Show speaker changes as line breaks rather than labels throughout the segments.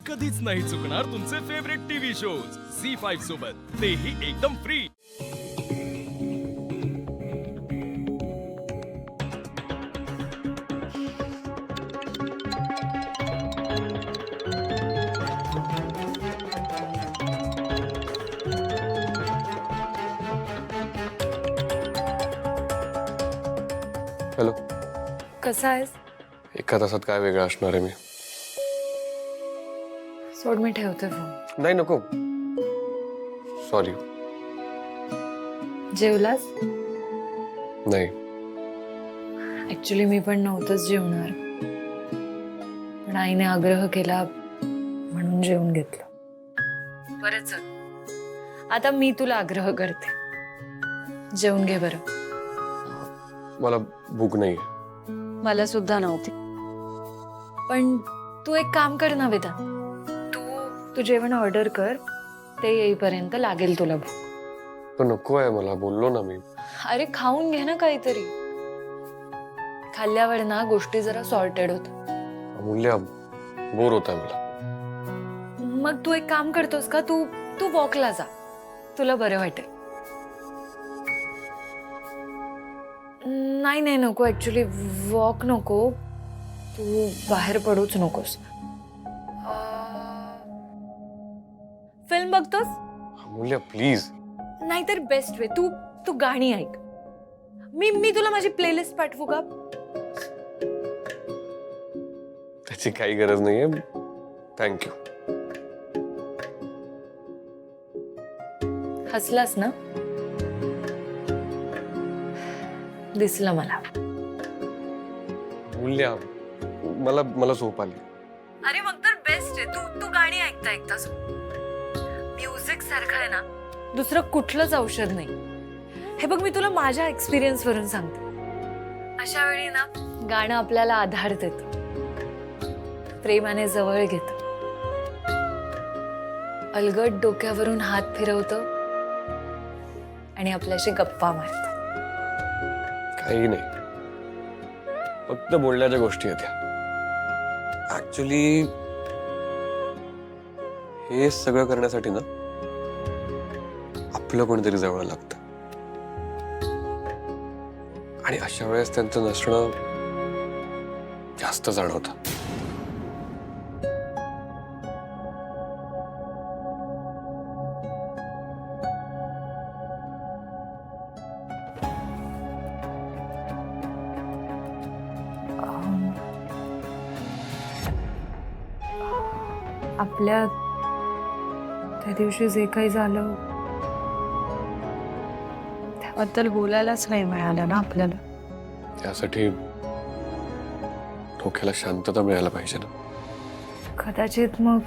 कधीच नाही चुकणार तुमचे फेवरेट टीव्ही शोज झी5 सोबत, तेही एकदम फ्री।
हॅलो,
कसा आहेस?
एका तासात काय वेगळं असणार आहे मी?
सोड, मी ठेवते फोन.
नाही, नको, सॉरी.
जेवलास?
नाही.
ऍक्च्युली मी पण नव्हतंच जेवणार, पण आईने आग्रह केला म्हणून जेवून घेतलं. बरं चल, आता मी तुला आग्रह करते, जेवून घे बरं.
मला भूक नाही.
मला सुद्धा नव्हती, पण तू एक काम कर ना वेदांत, तू जेवण ऑर्डर कर, ते येईपर्यंत लागेल तुला भूक.
पण नको आहे मला, बोललो ना मी.
अरे खाऊन घे ना काहीतरी, खाल्ल्यावर ना गोष्टी जरा सॉर्टेड होतात.
अमूल्य, बोर होत आहे मला.
मग तू एक काम करतोस का, तू वॉकला जा, तुला बरं वाटेल. नाही नाही नको, ऍक्च्युली वॉक नको, तू बाहेर पडूच नकोस. फिल्म बघतोस?
अमूल्य प्लीज.
नाहीतर बेस्ट वे, तू गाणी ऐक. मी तुला माझी प्लेलिस्ट पाठवू का?
त्याची काही गरज नाहीये, थँक्यू.
हसलास ना? दिसलं मला.
अमूल्य, मला झोप आली.
अरे मग तर बेस्ट आहे, तू गाणी ऐकता म्युझिक सारखं आहे ना, दुसरं कुठलंच औषध नाही. हे बघ, मी तुला माझ्या एक्सपिरियन्स वरून सांगते. अशा वेळी ना गाणं आपल्याला आधार देतं, प्रेमाने जवळ घेतं, अलगद डोक्यावरून हात फिरवतं आणि आपल्याशी गप्पा मारतं.
काही नाही, फक्त बोलण्याच्या गोष्टी आहेत ह्या. ऍक्च्युली हे सगळं करण्यासाठी ना आपलं कोणीतरी जवळ लागतं, आणि अशा वेळेस त्यांचं नसणं जास्त जाणवतं.
आपल्या त्या दिवशी जे काही झालं त्याबद्दल बोलायलाच नाही मिळालं ना आपल्याला.
त्यासाठी डोक्याला शांतता मिळायला पाहिजे ना.
कदाचित मग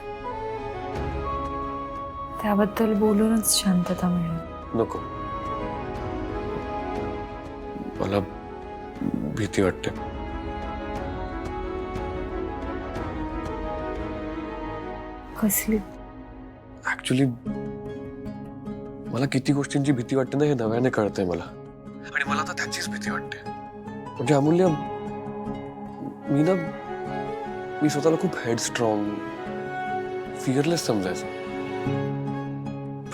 त्याबद्दल बोलूनच शांतता मिळेल.
नको, मला भीती वाटते.
कसली?
ऍक्च्युली मला किती गोष्टींची भीती वाटते ना, हे नव्याने कळतंय मला, आणि मला आता त्याचीच भीती वाटते. म्हणजे अमूल्य, मी स्वतःला खूप हेडस्ट्रॉंग, फिअरलेस समजायचो,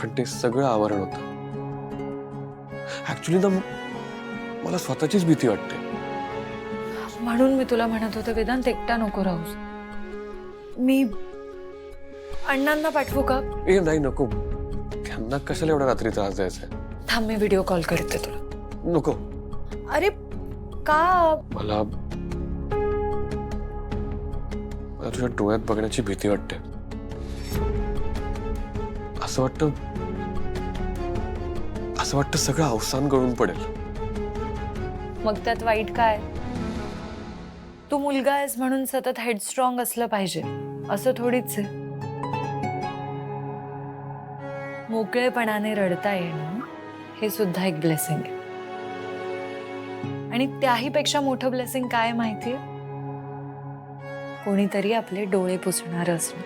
पण ते सगळं आवरण होतं. ऍक्च्युली ना मला स्वतःचीच भीती वाटते.
म्हणून मी तुला म्हणत होते, वेदांत एकटा नको राहूस. मी अण्णांना पाठवू का?
ए नाही, नको, त्यांना कशाला एवढ्या रात्री त्रास द्यायचा?
थांब, मी व्हिडिओ कॉल करते तुला.
नको.
अरे का?
मला तुझ्या डोळ्यात बघण्याची भीती वाटते. असं वाटतं सगळं अवसान गळून पडेल.
मग त्यात वाईट काय? तू मुलगा आहेस म्हणून सतत हेडस्ट्रॉंग असलं पाहिजे असं थोडीच आहे. मोकळेपणाने रडता येणं हे सुद्धा एक ब्लेसिंग आहे. आणि त्याही पेक्षा मोठं ब्लेसिंग काय माहितीये? कोणीतरी आपले डोळे पुसणार असणं.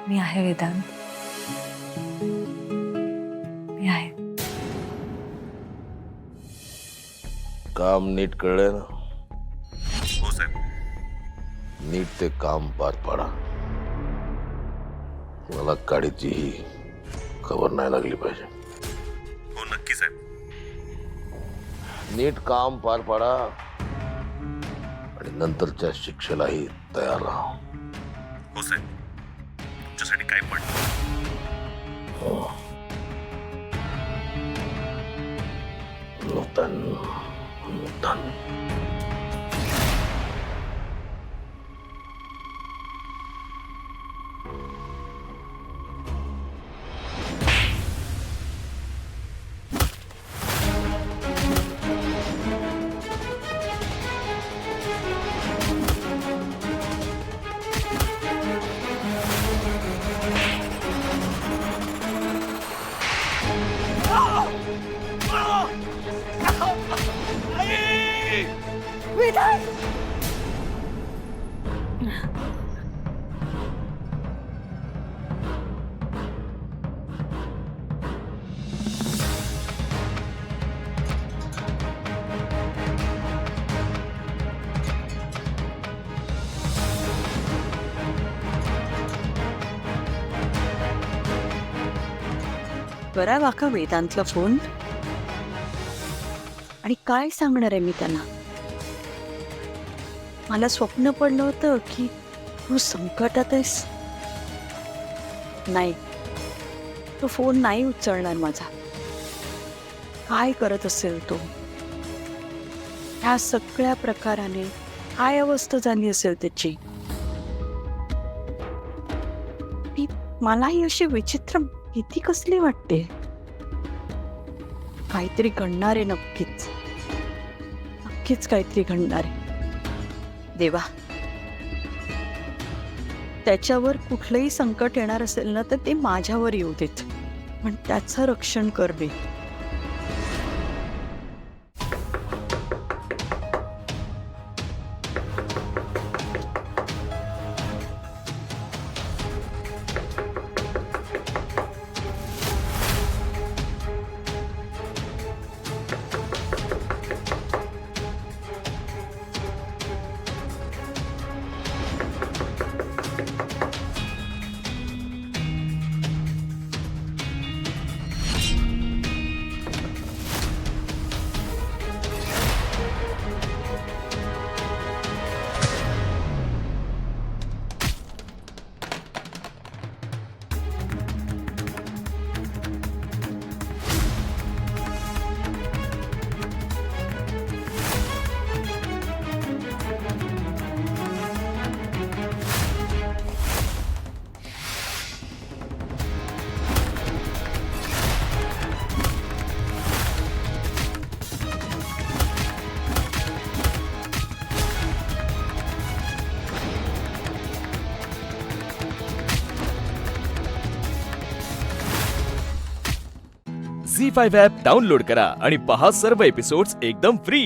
मी आहे वेदांत, मी आहे.
काम नीट कळलं ना?
हो साहेब.
नीट ते काम पार पाडा. मला गाडीचीही खबर नाही लागली पाहिजे.
हो नक्की साहेब.
नीट काम पार पाडा आणि नंतरच्या शिक्षेलाही तयार राहा.
हो साहेब, तुमच्यासाठी काय पण.
नूतन नूतन.
करावा का वेदांतला फोन आणि काय सांगणार आहे मी त्यांना. मला स्वप्न पडलं होतं की तू संकटात आहेस. नाही, तो फोन नाही उचलणार माझा. काय करत असेल तो, ह्या सगळ्या प्रकाराने काय अवस्था झाली असेल त्याची. मलाही अशी विचित्र भीती कसली वाटते. काहीतरी घडणार आहे नक्कीच. नक्कीच काहीतरी घडणार आहे. देवा, त्याच्यावर कुठलंही संकट येणार असेल ना तर ते माझ्यावर येऊ देत, पण त्याचं रक्षण कर रे.
झी5 ॲप डाउनलोड करा आणि पहा सर्व एपिसोड्स एकदम फ्री.